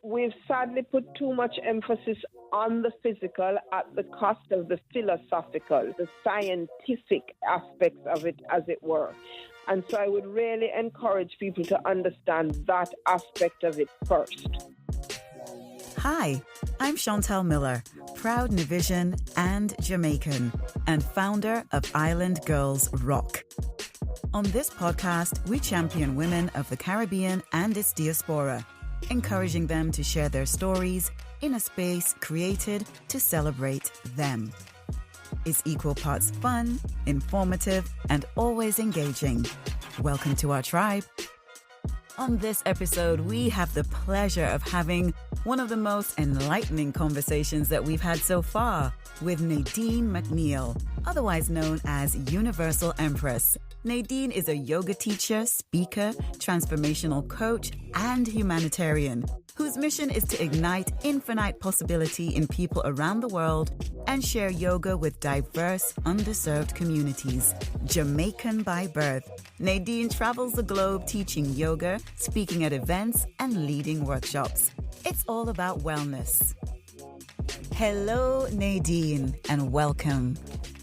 we've sadly put too much emphasis on the physical at the cost of the philosophical, the scientific aspects of it, as it were. And so I would really encourage people to understand that aspect of it first. Hi, I'm Chantal Miller, proud Navision and Jamaican, and founder of Island Girls Rock. On this podcast, we champion women of the Caribbean and its diaspora, encouraging them to share their stories in a space created to celebrate them. It's equal parts fun, informative, and always engaging. Welcome to our tribe. On this episode, we have the pleasure of having one of the most enlightening conversations that we've had so far with Nadine McNeil, otherwise known as Universal Empress. Nadine is a yoga teacher, speaker, transformational coach, and humanitarian whose mission is to ignite infinite possibility in people around the world and share yoga with diverse, underserved communities. Jamaican by birth, Nadine travels the globe teaching yoga, speaking at events, and leading workshops. It's all about wellness. Hello, Nadine, and welcome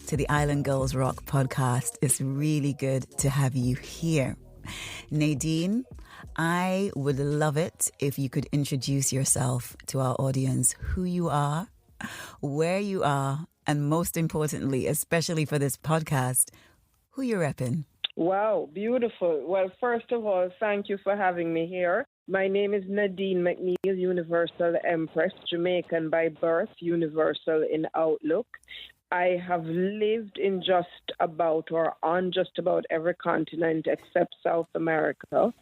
to the Island Girls Rock podcast. It's really good to have you here. Nadine, I would love it if you could introduce yourself to our audience, who you are, where you are, and most importantly, especially for this podcast, who you're repping. Wow, beautiful. Well, first of all, thank you for having me here. My name is Nadine McNeil, Universal Empress, Jamaican by birth, universal in outlook. I have lived in on just about every continent except South America.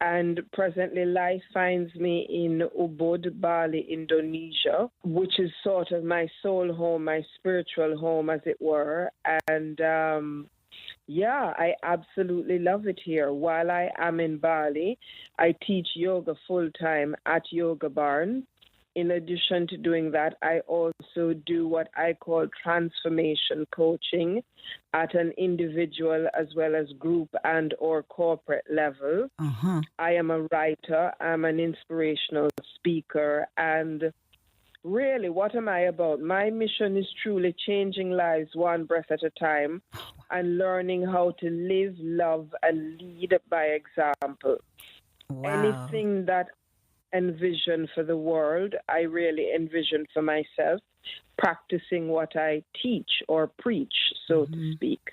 And presently life finds me in Ubud, Bali, Indonesia, which is sort of my soul home, my spiritual home, as it were. And I absolutely love it here. While I am in Bali, I teach yoga full-time at Yoga Barn. In addition to doing that, I also do what I call transformation coaching at an individual as well as group and or corporate level. I am a writer, I'm an inspirational speaker, and really, what am I about? My mission is truly changing lives one breath at a time and learning how to live, love, and lead by example. Wow. Anything that envision for the world, I really envision for myself, practicing what I teach or preach, so to speak.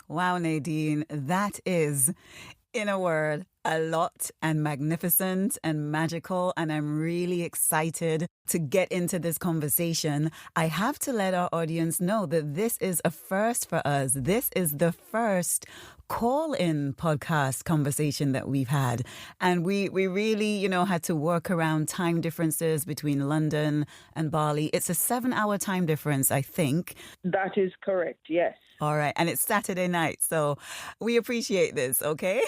Wow, Nadine, that is, in a word, a lot and magnificent and magical, and I'm really excited to get into this conversation. I have to let our audience know that this is a first for us. This is the first call-in podcast conversation that we've had. And we really, had to work around time differences between London and Bali. It's a 7-hour time difference, I think. That is correct, yes. All right. And it's Saturday night. So we appreciate this, okay?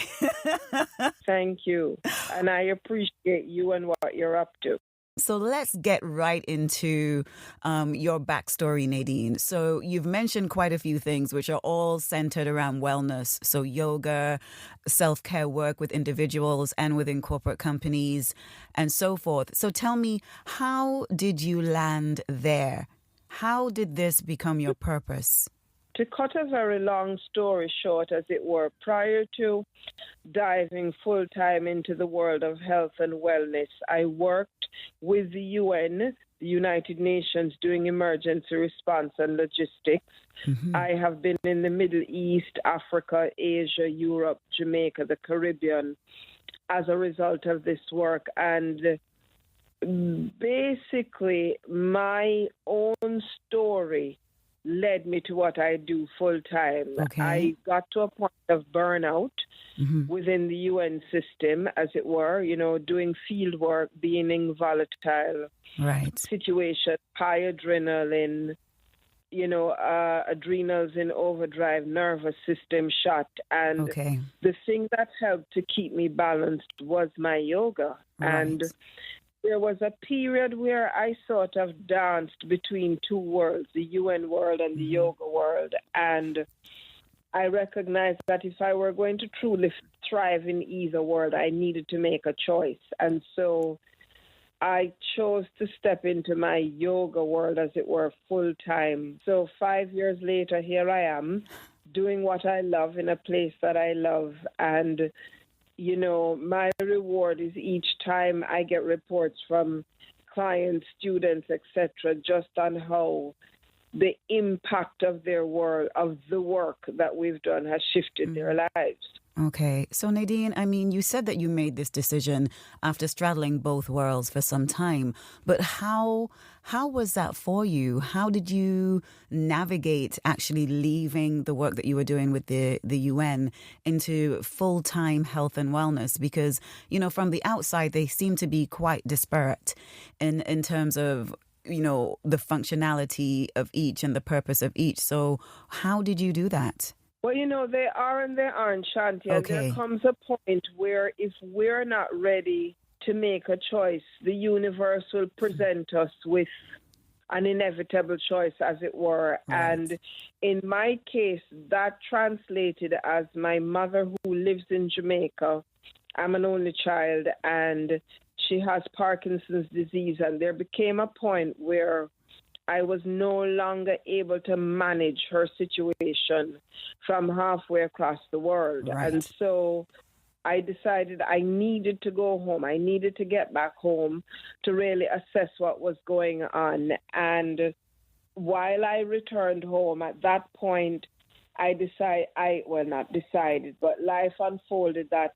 Thank you. And I appreciate you and what you're up to. So let's get right into your backstory, Nadine. So you've mentioned quite a few things which are all centered around wellness. So yoga, self-care work with individuals and within corporate companies and so forth. So tell me, how did you land there? How did this become your purpose? To cut a very long story short, as it were, prior to diving full-time into the world of health and wellness, I worked with the UN, the United Nations, doing emergency response and logistics. I have been in the Middle East, Africa, Asia, Europe, Jamaica, the Caribbean, as a result of this work. And basically, my own story led me to what I do full time. Okay. I got to a point of burnout within the UN system, as it were, doing field work, being in volatile situation, high adrenaline, adrenals in overdrive, nervous system shot. And the thing that helped to keep me balanced was my yoga. And there was a period where I sort of danced between two worlds, the UN world and the yoga world. And I recognized that if I were going to truly thrive in either world, I needed to make a choice. And so I chose to step into my yoga world, as it were, full time. So 5 years later, here I am doing what I love in a place that I love. And, you know, my reward is each time I get reports from clients, students, etc., just on how the impact of their world, of the work that we've done has shifted their lives. Okay. So Nadine, I mean, you said that you made this decision after straddling both worlds for some time, but how was that for you? How did you navigate actually leaving the work that you were doing with the UN into full-time health and wellness? Because, you know, from the outside, they seem to be quite disparate in terms of, you know, the functionality of each and the purpose of each. So how did you do that? Well, you know, they are and they aren't, Chantal. Okay. There comes a point where if we're not ready to make a choice, the universe will present us with an inevitable choice, as it were. Right. And in my case, that translated as my mother, who lives in Jamaica. I'm an only child, and she has Parkinson's disease. And there became a point where I was no longer able to manage her situation from halfway across the world. Right. And so I decided I needed to go home. I needed to get back home to really assess what was going on. And while I returned home, at that point, not decided, but life unfolded that,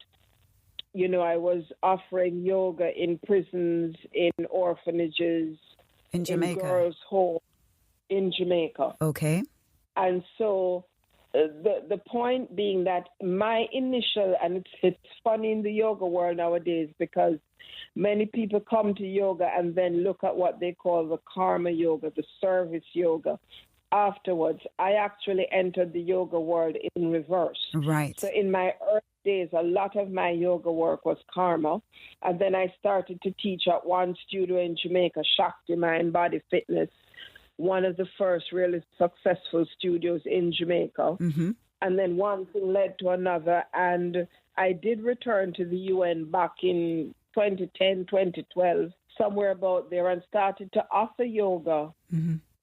you know, I was offering yoga in prisons, in orphanages, In Jamaica. in girls' home in Jamaica. Okay. And so the point being that my initial, and it's funny in the yoga world nowadays, because many people come to yoga and then look at what they call the karma yoga, the service yoga. Afterwards, I actually entered the yoga world in reverse. Right. So in my early days, a lot of my yoga work was karma. And then I started to teach at one studio in Jamaica, Shakti Mind Body Fitness, one of the first really successful studios in Jamaica. Mm-hmm. And then one thing led to another. And I did return to the UN back in 2010, 2012, somewhere about there, and started to offer yoga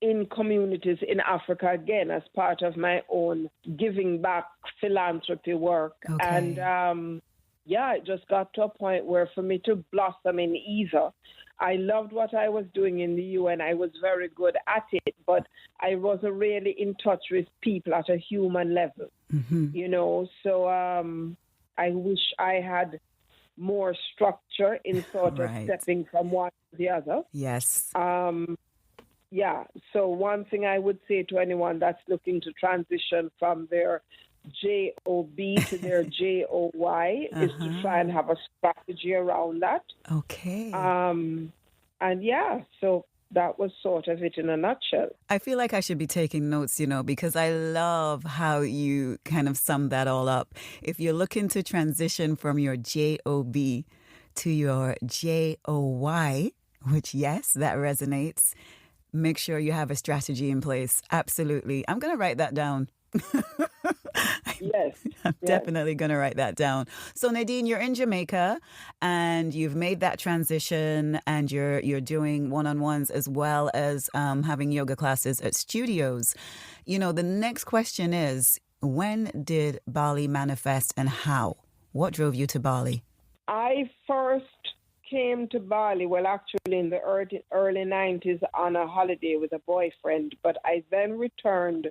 in communities in Africa, again, as part of my own giving back philanthropy work. Okay. And it just got to a point where for me to blossom in either, I loved what I was doing in the UN. I was very good at it, but I wasn't really in touch with people at a human level, you know. So I wish I had more structure in sort of stepping from one to the other. Yes. So one thing I would say to anyone that's looking to transition from their JOB to their JOY is to try and have a strategy around that. Okay. So that was sort of it in a nutshell. I feel like I should be taking notes, you know, because I love how you kind of sum that all up. If you're looking to transition from your JOB to your JOY, which, yes, that resonates, make sure you have a strategy in place. Absolutely. I'm going to write that down. Yes. I'm definitely going to write that down. So Nadine, you're in Jamaica and you've made that transition, and you're doing one-on-ones as well as having yoga classes at studios. You know, the next question is, when did Bali manifest and how? What drove you to Bali? I first came to Bali, well, actually in the early 90s on a holiday with a boyfriend, but I then returned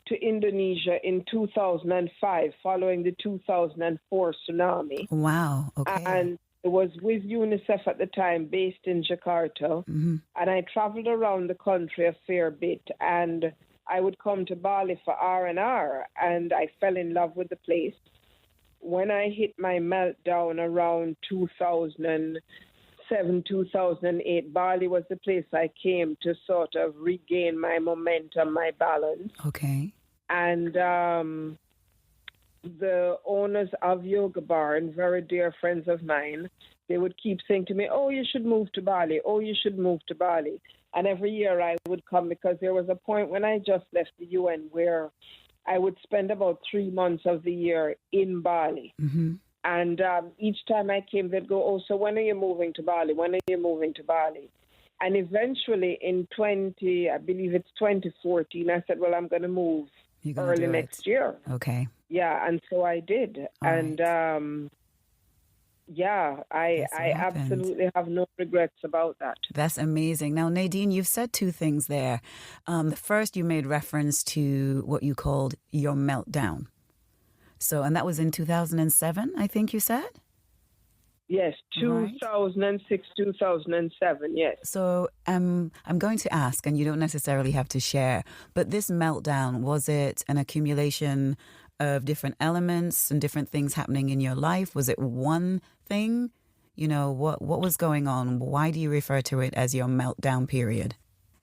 to Indonesia in 2005 following the 2004 tsunami. Wow, okay. And it was with UNICEF at the time, based in Jakarta. And I traveled around the country a fair bit, and I would come to Bali for R&R, and I fell in love with the place. When I hit my meltdown around 2007, 2008, Bali was the place I came to sort of regain my momentum, my balance. Okay. And the owners of Yoga Bar, and very dear friends of mine, they would keep saying to me, oh, you should move to Bali. Oh, you should move to Bali. And every year I would come, because there was a point when I just left the UN where I would spend about 3 months of the year in Bali. And each time I came, they'd go, oh, so when are you moving to Bali? When are you moving to Bali? And eventually in I believe it's 2014, I said, well, I'm going to move early next year. Okay. Yeah, and so I did. All and right. I absolutely have no regrets about that. That's amazing. Now, Nadine, you've said two things there. The first, you made reference to what you called your meltdown. So, and that was in 2007, I think you said? Yes, 2006, 2007, yes. So I'm going to ask, and you don't necessarily have to share, but this meltdown, was it an accumulation of different elements and different things happening in your life? Was it one thing? You know, what was going on? Why do you refer to it as your meltdown period?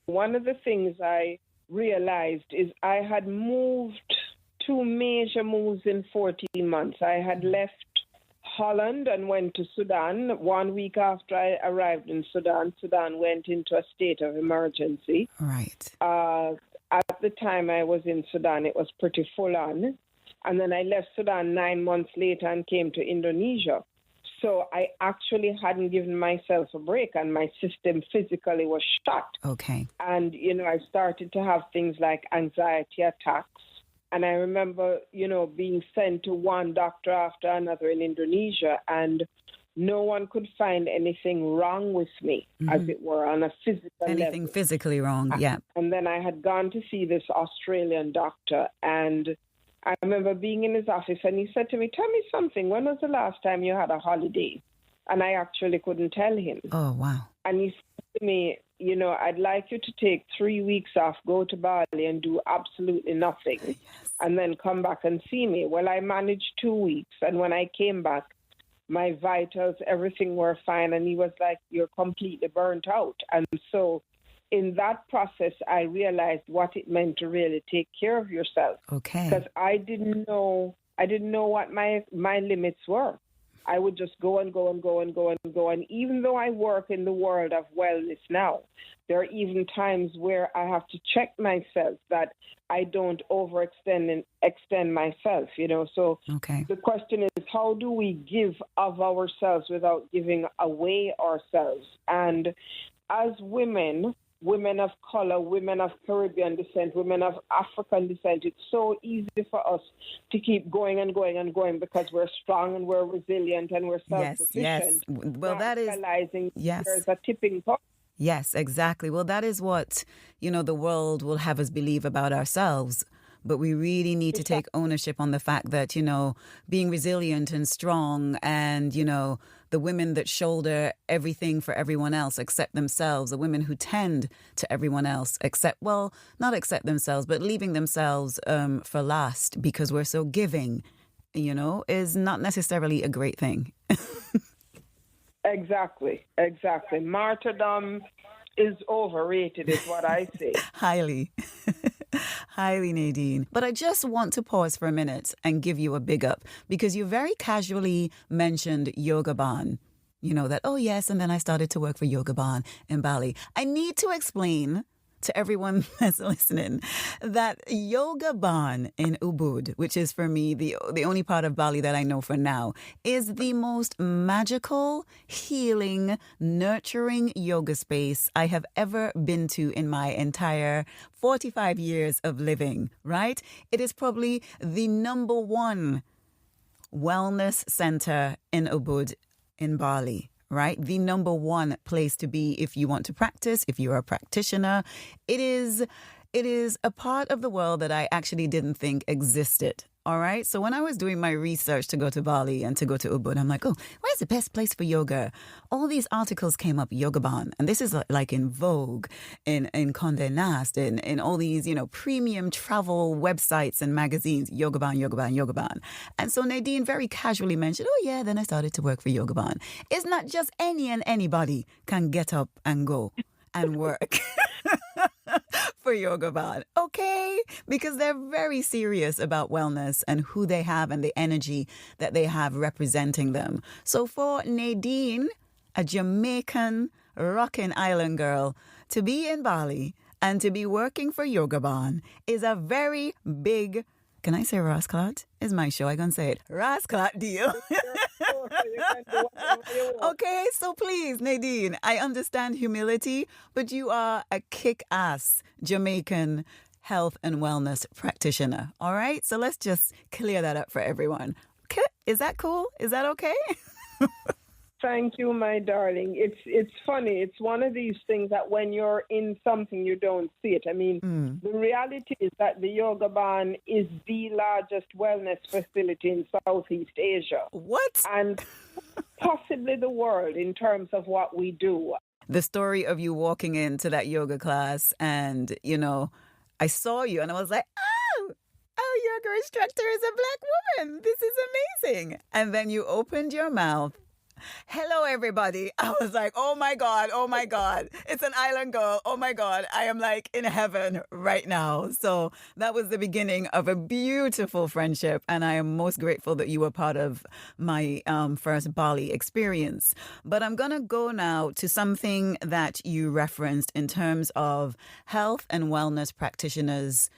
One of the things I realized is I had moved 2 major moves in 14 months. I had left Holland and went to Sudan. 1 week after I arrived in Sudan, Sudan went into a state of emergency. Right. At the time I was in Sudan, it was pretty full on. And then I left Sudan 9 months later and came to Indonesia. So I actually hadn't given myself a break, and my system physically was shut. Okay. And, I started to have things like anxiety attacks. And I remember, being sent to one doctor after another in Indonesia, and no one could find anything wrong with me, as it were, on a physical level. Anything physically wrong, yeah. And then I had gone to see this Australian doctor, and I remember being in his office, and he said to me, tell me something, when was the last time you had a holiday? And I actually couldn't tell him. Oh, wow. And he said to me, I'd like you to take 3 weeks off, go to Bali and do absolutely nothing, yes, and then come back and see me. Well, I managed 2 weeks, and when I came back, my vitals, everything were fine, and he was like, you're completely burnt out. And so in that process, I realized what it meant to really take care of yourself. Okay. Because I didn't know what my limits were. I would just go and go and go and go and go. And even though I work in the world of wellness now, there are even times where I have to check myself that I don't overextend and extend myself, So okay. The question is, how do we give of ourselves without giving away ourselves? And as women of color, women of Caribbean descent, women of African descent, it's so easy for us to keep going and going and going because we're strong and we're resilient and we're self-sufficient. Yes. Well, that is... realizing yes. There's a tipping point. Yes, exactly. Well, that is what, the world will have us believe about ourselves. But we really need to take ownership on the fact that, being resilient and strong and, the women that shoulder everything for everyone else except themselves, the women who tend to everyone else not accept themselves, but leaving themselves for last because we're so giving, is not necessarily a great thing. Exactly. Martyrdom is overrated, is what I say. Highly, Nadine. But I just want to pause for a minute and give you a big up because you very casually mentioned Yoga Ban. That, oh yes, and then I started to work for Yoga Ban in Bali. I need to explain to everyone that's listening that Yoga Ban in Ubud, which is for me the only part of Bali that I know for now, is the most magical, healing, nurturing yoga space I have ever been to in my entire 45 years of living, right? It is probably the number one wellness center in Ubud in Bali. Right? The number one place to be if you want to practice, if you're a practitioner. It is a part of the world that I actually didn't think existed. All right. So when I was doing my research to go to Bali and to go to Ubud, I'm like, oh, where's the best place for yoga? All these articles came up, Yoga Ban. And this is like in Vogue, in Condé Nast, in all these, premium travel websites and magazines, Yoga Ban, Yoga Ban, Yoga Ban. And so Nadine very casually mentioned, oh, yeah, then I started to work for Yoga Ban. It's not just anybody can get up and go and work. For Yoga Ban, okay? Because they're very serious about wellness and who they have and the energy that they have representing them. So for Nadine, a Jamaican rockin' island girl, to be in Bali and to be working for Yoga Ban is a very big Can I say Rasclot? It's my show. I can say it. Rasclot deal. Okay, so please, Nadine, I understand humility, but you are a kick-ass Jamaican health and wellness practitioner. All right? So let's just clear that up for everyone. Okay? Is that cool? Is that okay? Thank you, my darling. It's funny. It's one of these things that when you're in something, you don't see it. I mean, the reality is that the Yoga Barn is the largest wellness facility in Southeast Asia. What? And possibly the world in terms of what we do. The story of you walking into that yoga class and, you know, I saw you and I was like, oh, yoga instructor is a black woman. This is amazing. And then you opened your mouth. Hello, everybody. I was like, oh my God. It's an island girl. Oh my God. I am like in heaven right now. So that was the beginning of a beautiful friendship. And I am most grateful that you were part of my first Bali experience. But I'm going to go now to something that you referenced in terms of health and wellness practitioners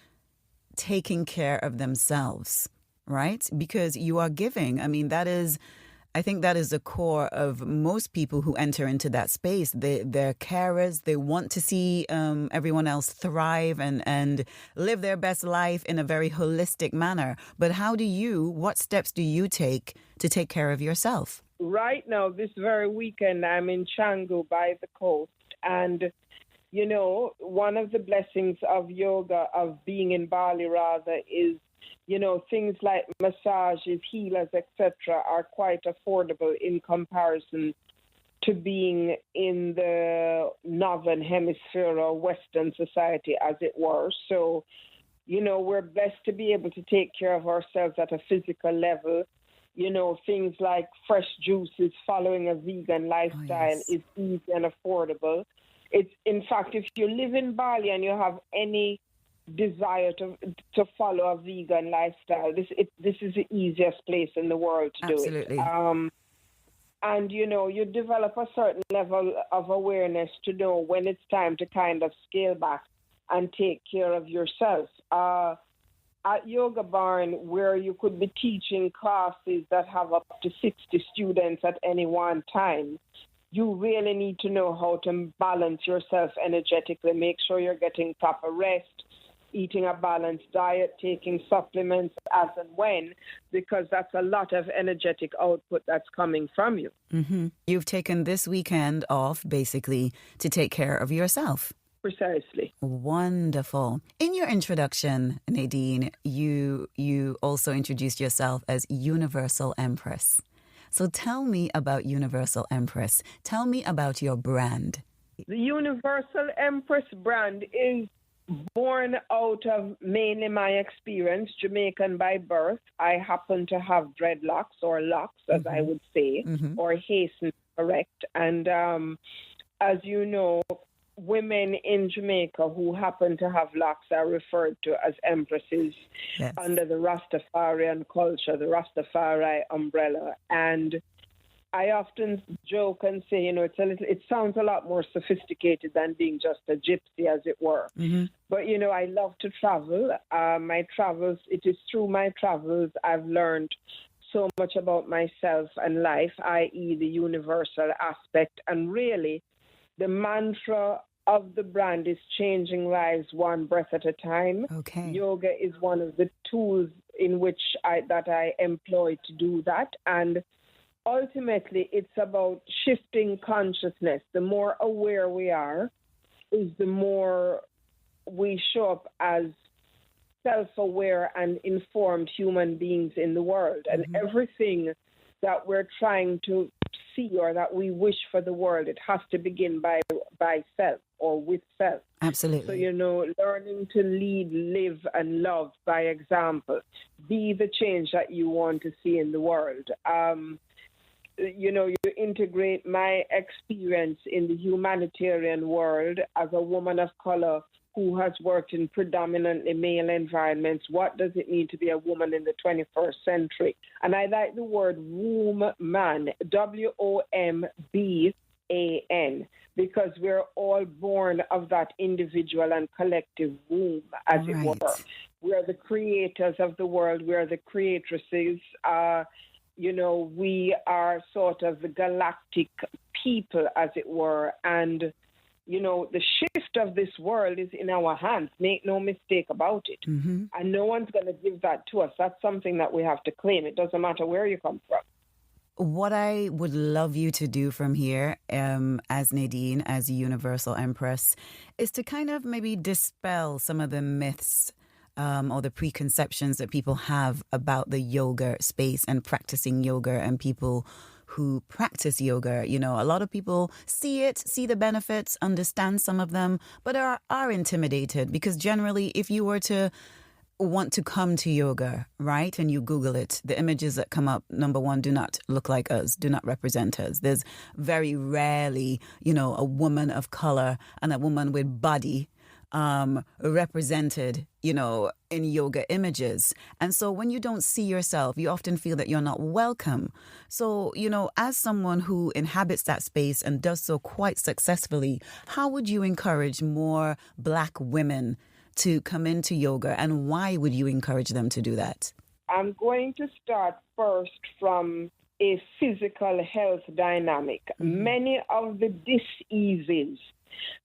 taking care of themselves, right? Because you are giving. I mean, I think that is the core of most people who enter into that space. They're carers. They want to see everyone else thrive and live their best life in a very holistic manner. But what steps do you take to take care of yourself? Right now, this very weekend, I'm in Canggu by the coast. And, you know, one of the blessings of yoga, of being in Bali rather, is you know, things like massages, healers, etc., are quite affordable in comparison to being in the Northern Hemisphere or Western society, as it were. So, you know, we're blessed to be able to take care of ourselves at a physical level. You know, things like fresh juices, following a vegan lifestyle is easy and affordable. It's, in fact, if you live in Bali and you have any desire to follow a vegan lifestyle, this is the easiest place in the world to do it. And, you know, you develop a certain level of awareness to know when it's time to kind of scale back and take care of yourself. At Yoga Barn, where you could be teaching classes that have up to 60 students at any one time, you really need to know how to balance yourself energetically, make sure you're getting proper rest, eating a balanced diet, taking supplements as and when, because that's a lot of energetic output that's coming from you. Mm-hmm. You've taken this weekend off, basically, to take care of yourself. Precisely. Wonderful. In your introduction, Nadine, you also introduced yourself as Universal Empress. So tell me about Universal Empress. Tell me about your brand. The Universal Empress brand is born out of mainly my experience, Jamaican by birth. I happen to have dreadlocks or locks, as I would say, or hasten correct. And as you know, women in Jamaica who happen to have locks are referred to as empresses under the Rastafarian culture, the Rastafari umbrella. And I often joke and say, you know, it sounds a lot more sophisticated than being just a gypsy, as it were. But, you know, I love to travel. My travels, it is through my travels I've learned so much about myself and life, i.e. the universal aspect. And really, the mantra of the brand is changing lives one breath at a time. Okay. Yoga is one of the tools in which I employ to do that. And ultimately, it's about shifting consciousness. The more aware we are, is the more we show up as self-aware and informed human beings in the world. And everything that we're trying to see or that we wish for the world, it has to begin by self or with self. Absolutely. So, you know, learning to lead, live, and love by example. Be the change that you want to see in the world. You know, you integrate my experience in the humanitarian world as a woman of color who has worked in predominantly male environments. What does it mean to be a woman in the 21st century? And I like the word woman, WOMBAN, because we're all born of that individual and collective womb, as it were. We are the creators of the world. We are the creatresses. We are sort of the galactic people, as it were. And, the shift of this world is in our hands. Make no mistake about it. Mm-hmm. And no one's going to give that to us. That's something that we have to claim. It doesn't matter where you come from. What I would love you to do from here, as Nadine, as Universal Empress, is to kind of maybe dispel some of the myths or the preconceptions that people have about the yoga space and practicing yoga and people who practice yoga. A lot of people see the benefits, understand some of them, but are intimidated because generally if you were to want to come to yoga, right, and you Google it, the images that come up, number one, do not look like us, do not represent us. There's very rarely, a woman of color and a woman with body represented, in yoga images. And so when you don't see yourself, you often feel that you're not welcome. So, as someone who inhabits that space and does so quite successfully, how would you encourage more Black women to come into yoga, and why would you encourage them to do that? I'm going to start first from a physical health dynamic. Mm-hmm. Many of the diseases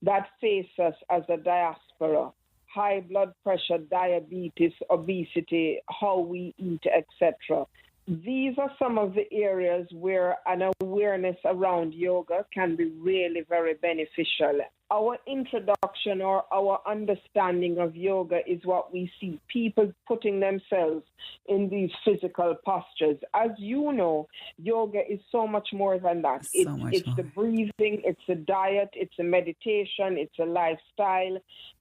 that face us as a diaspora, high blood pressure, diabetes, obesity, how we eat, etc. These are some of the areas where an awareness around yoga can be really very beneficial. Our introduction or our understanding of yoga is what we see, people putting themselves in these physical postures. As you know, yoga is so much more than that. It's the breathing, it's a diet, it's a meditation, it's a lifestyle.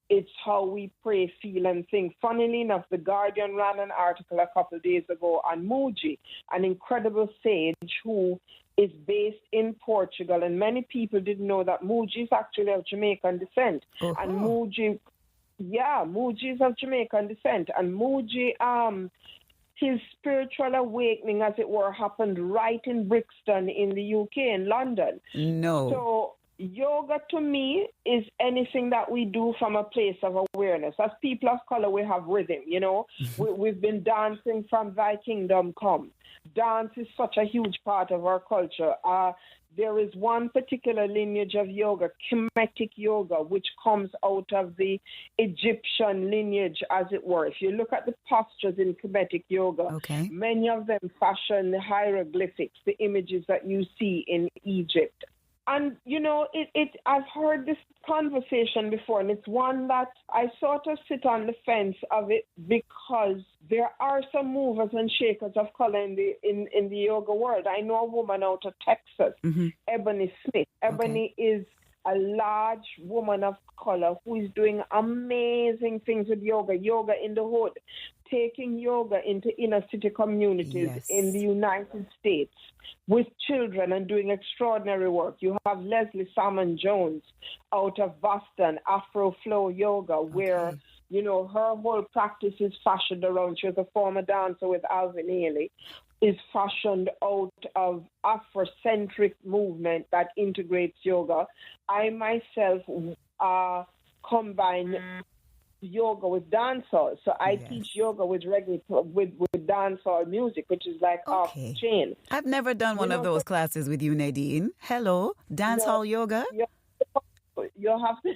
It's how we pray, feel, and think. Funnily enough, The Guardian ran an article a couple of days ago on Muji, an incredible sage who is based in Portugal. And many people didn't know that Muji is actually of Jamaican descent. Uh-huh. And Muji is of Jamaican descent. And Muji, his spiritual awakening, as it were, happened right in Brixton in the UK, in London. No. So yoga to me is anything that we do from a place of awareness. As people of color, we have rhythm, We've been dancing from Thy Kingdom Come. Dance is such a huge part of our culture. There is one particular lineage of yoga, Kemetic yoga, which comes out of the Egyptian lineage, as it were. If you look at the postures in Kemetic yoga, Many of them fashion the hieroglyphics, the images that you see in Egypt. And, I've heard this conversation before, and it's one that I sort of sit on the fence of it because there are some movers and shakers of color in the yoga world. I know a woman out of Texas, mm-hmm. Ebony Smith. Ebony is a large woman of color who is doing amazing things with yoga in the hood, taking yoga into inner city communities in the United States with children and doing extraordinary work. You have Leslie Salmon Jones out of Boston, Afro Flow Yoga, where, her whole practice is fashioned around. She was a former dancer with Alvin Ailey, is fashioned out of Afrocentric movement that integrates yoga. I myself combine yoga with dancehall. So I teach yoga with reggae, with dancehall music, which is like off chain. I've never done one of those classes with you, Nadine. Hello, dancehall yoga? You have to...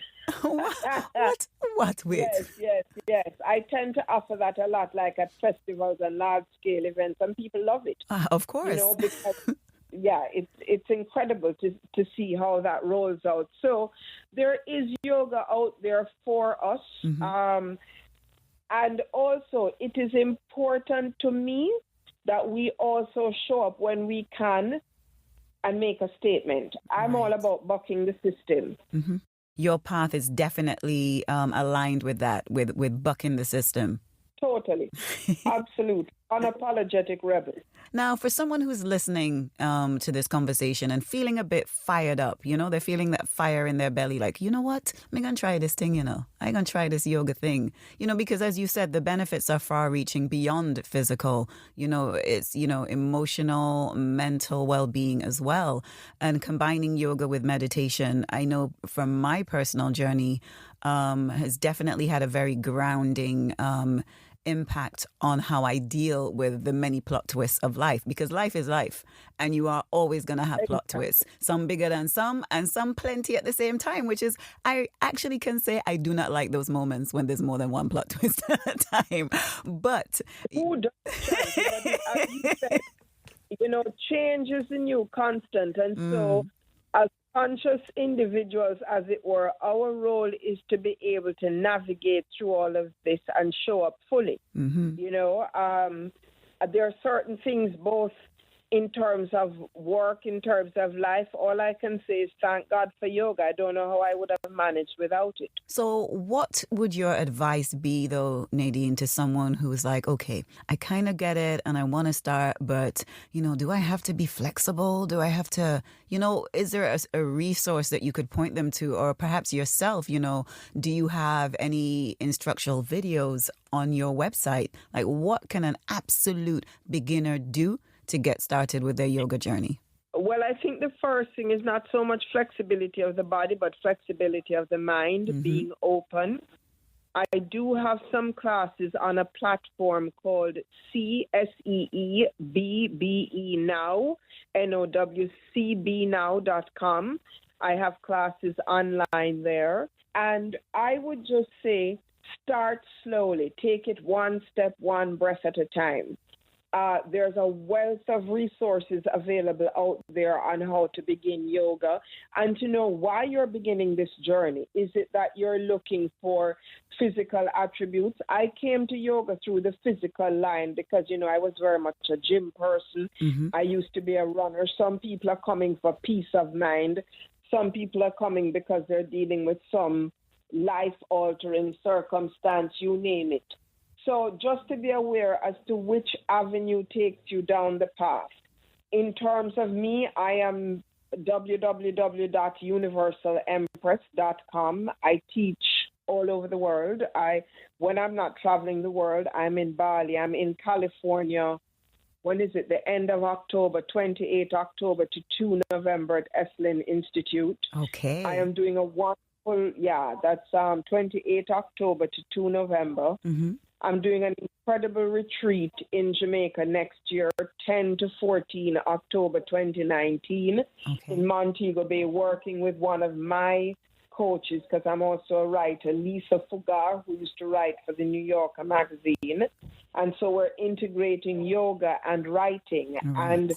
What with? Yes. I tend to offer that a lot, like at festivals and large-scale events, and people love it. Of course. Because... it's incredible to see how that rolls out. So there is yoga out there for us. Mm-hmm. And also it is important to me that we also show up when we can and make a statement. I'm all about bucking the system. Mm-hmm. Your path is definitely aligned with that, with bucking the system. Totally. Absolutely. unapologetic rebel. Now, for someone who's listening to this conversation and feeling a bit fired up, they're feeling that fire in their belly, like, you know what, I'm going to try this thing, I'm going to try this yoga thing, because as you said, the benefits are far reaching beyond physical, it's, emotional, mental well-being as well. And combining yoga with meditation, I know from my personal journey, has definitely had a very grounding impact on how I deal with the many plot twists of life, because life is life and you are always going to have plot twists, some bigger than some and some plenty at the same time, which is, I actually can say I do not like those moments when there's more than one plot twist at a time. But who does but as you said, change is the new constant, and so as conscious individuals, as it were, our role is to be able to navigate through all of this and show up fully. There are certain things both in terms of work, in terms of life. All I can say is thank God for yoga. I don't know how I would have managed without it. So what would your advice be, though, Nadine, to someone who's like, okay, I kind of get it and I want to start, but, do I have to be flexible? Do I have to, is there a resource that you could point them to, or perhaps yourself, do you have any instructional videos on your website? Like, what can an absolute beginner do to get started with their yoga journey? Well, I think the first thing is not so much flexibility of the body, but flexibility of the mind, being open. I do have some classes on a platform called CSEEBBE Now, NOWCBnow.com. I have classes online there. And I would just say, start slowly. Take it one step, one breath at a time. There's a wealth of resources available out there on how to begin yoga and to know why you're beginning this journey. Is it that you're looking for physical attributes? I came to yoga through the physical line because, I was very much a gym person. I used to be a runner. Some people are coming for peace of mind. Some people are coming because they're dealing with some life-altering circumstance, you name it. So just to be aware as to which avenue takes you down the path. In terms of me, I am www.universalempress.com. I teach all over the world. When I'm not traveling the world, I'm in Bali. I'm in California. When is it? The end of October, 28 October to 2 November at Esalen Institute. Okay. I am doing a wonderful, that's 28 October to 2 November. I'm doing an incredible retreat in Jamaica next year, 10 to 14 October 2019, in Montego Bay, working with one of my coaches, because I'm also a writer, Lisa Fugar, who used to write for the New Yorker magazine. And so we're integrating yoga and writing. Right. And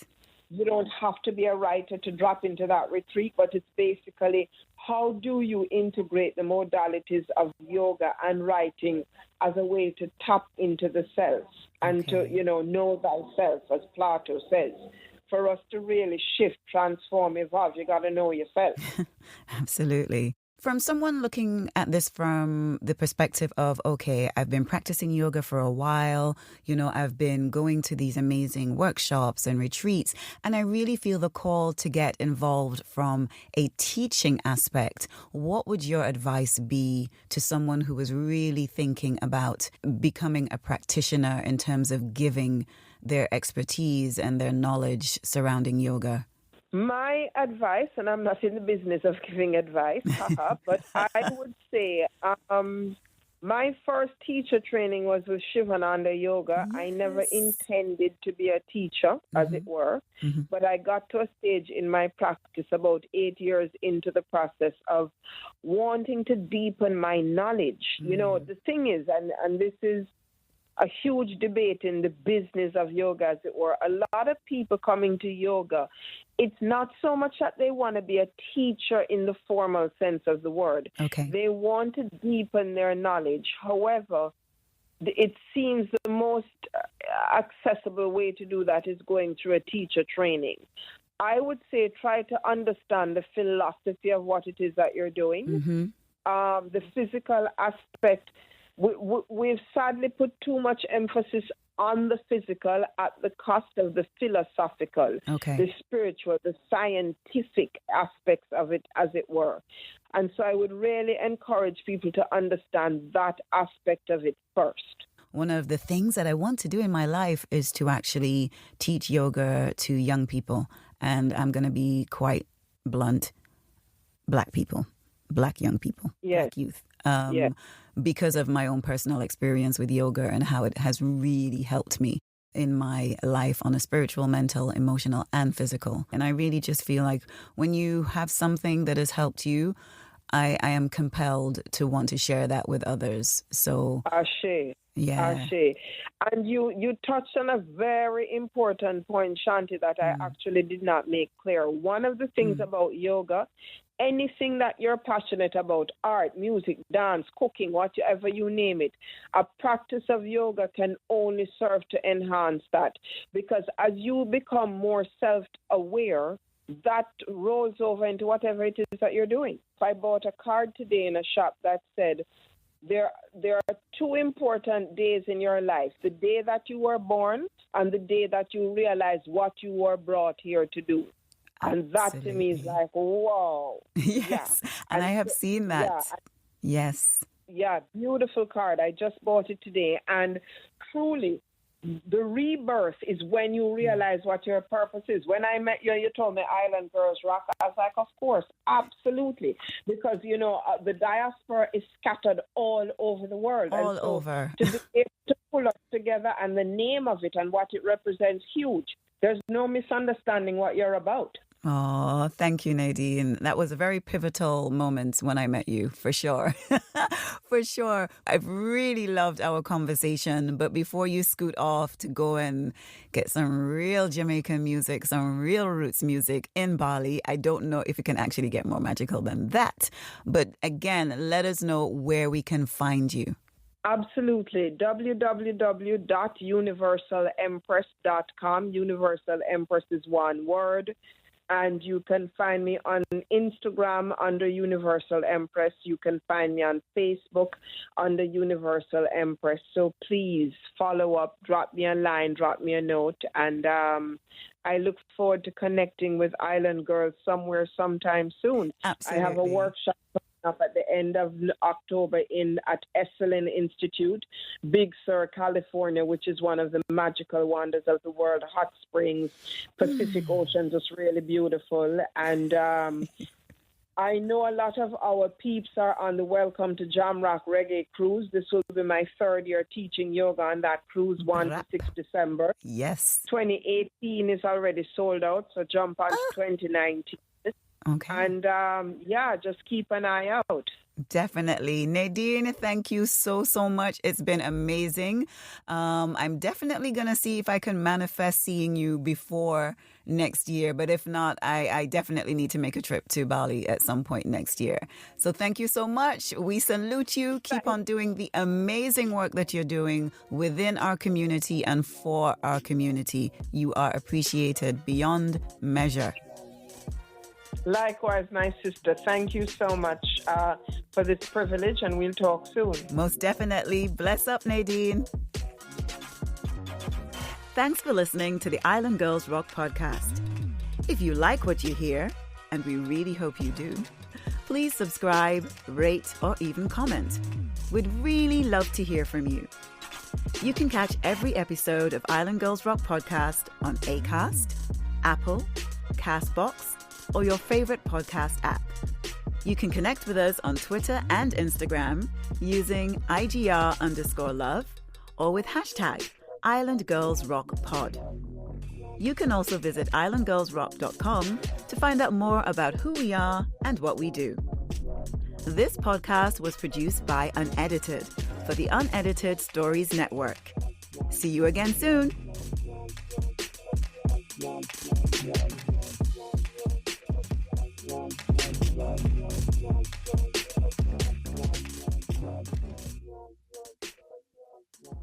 you don't have to be a writer to drop into that retreat, but it's basically how do you integrate the modalities of yoga and writing as a way to tap into the self and to, know thyself, as Plato says. For us to really shift, transform, evolve, you got to know yourself. Absolutely. From someone looking at this from the perspective of, okay, I've been practicing yoga for a while, I've been going to these amazing workshops and retreats, and I really feel the call to get involved from a teaching aspect. What would your advice be to someone who is really thinking about becoming a practitioner in terms of giving their expertise and their knowledge surrounding yoga? My advice, and I'm not in the business of giving advice, but I would say my first teacher training was with Shivananda Yoga. Yes. I never intended to be a teacher, as it were, but I got to a stage in my practice about 8 years into the process of wanting to deepen my knowledge. The thing is, and this is a huge debate in the business of yoga, as it were. A lot of people coming to yoga, it's not so much that they want to be a teacher in the formal sense of the word. Okay. They want to deepen their knowledge. However, it seems the most accessible way to do that is going through a teacher training. I would say try to understand the philosophy of what it is that you're doing, the physical aspect. We've sadly put too much emphasis on the physical at the cost of the philosophical, the spiritual, the scientific aspects of it, as it were. And so I would really encourage people to understand that aspect of it first. One of the things that I want to do in my life is to actually teach yoga to young people. And I'm going to be quite blunt, Black people, Black young people, Black youth. Because of my own personal experience with yoga and how it has really helped me in my life on a spiritual, mental, emotional, and physical. And I really just feel like when you have something that has helped you, I am compelled to want to share that with others. So, Ashe. Yeah. Ashe. And you touched on a very important point, Shanti, that I actually did not make clear. One of the things about yoga, anything that you're passionate about, art, music, dance, cooking, whatever you name it, a practice of yoga can only serve to enhance that. Because as you become more self-aware, that rolls over into whatever it is that you're doing. I bought a card today in a shop that said, there are two important days in your life, the day that you were born and the day that you realize what you were brought here to do. And that to me is like, wow. Yes. Yeah. And I have seen that. Yeah. Yes. Yeah, beautiful card. I just bought it today. And truly, the rebirth is when you realize what your purpose is. When I met you, you told me Island Girls Rock. I was like, of course, absolutely. Because, the diaspora is scattered all over the world. All over. To be able to pull us together and the name of it and what it represents, huge. There's no misunderstanding what you're about. Oh, thank you, Nadine. That was a very pivotal moment when I met you, for sure. For sure. I've really loved our conversation. But before you scoot off to go and get some real Jamaican music, some real roots music in Bali, I don't know if it can actually get more magical than that. But again, let us know where we can find you. Absolutely. www.universalempress.com. Universal Empress is one word. And you can find me on Instagram under Universal Empress. You can find me on Facebook under Universal Empress. So please follow up, drop me a line, drop me a note. And I look forward to connecting with Island Girls somewhere sometime soon. Absolutely. I have a workshop up at the end of October at Esalen Institute, Big Sur, California, which is one of the magical wonders of the world. Hot springs, Pacific Ocean, just really beautiful. And I know a lot of our peeps are on the Welcome to Jamrock Reggae Cruise. This will be my third year teaching yoga on that cruise, 1 to 6 December. Yes. 2018 is already sold out, so jump on 2019. Okay. And, just keep an eye out. Definitely. Nadine, thank you so much. It's been amazing. I'm definitely going to see if I can manifest seeing you before next year. But if not, I definitely need to make a trip to Bali at some point next year. So thank you so much. We salute you. Keep on doing the amazing work that you're doing within our community and for our community. You are appreciated beyond measure. Likewise, my sister. Thank you so much for this privilege, and we'll talk soon. Most definitely. Bless up, Nadine. Thanks for listening to the Island Girls Rock podcast. If you like what you hear, and we really hope you do, please subscribe, rate, or even comment. We'd really love to hear from you. You can catch every episode of Island Girls Rock podcast on Acast, Apple, Castbox, or your favorite podcast app. You can connect with us on Twitter and Instagram using IGR_love or with hashtag IslandGirlsRockPod. You can also visit islandgirlsrock.com to find out more about who we are and what we do. This podcast was produced by Unedited for the Unedited Stories Network. See you again soon.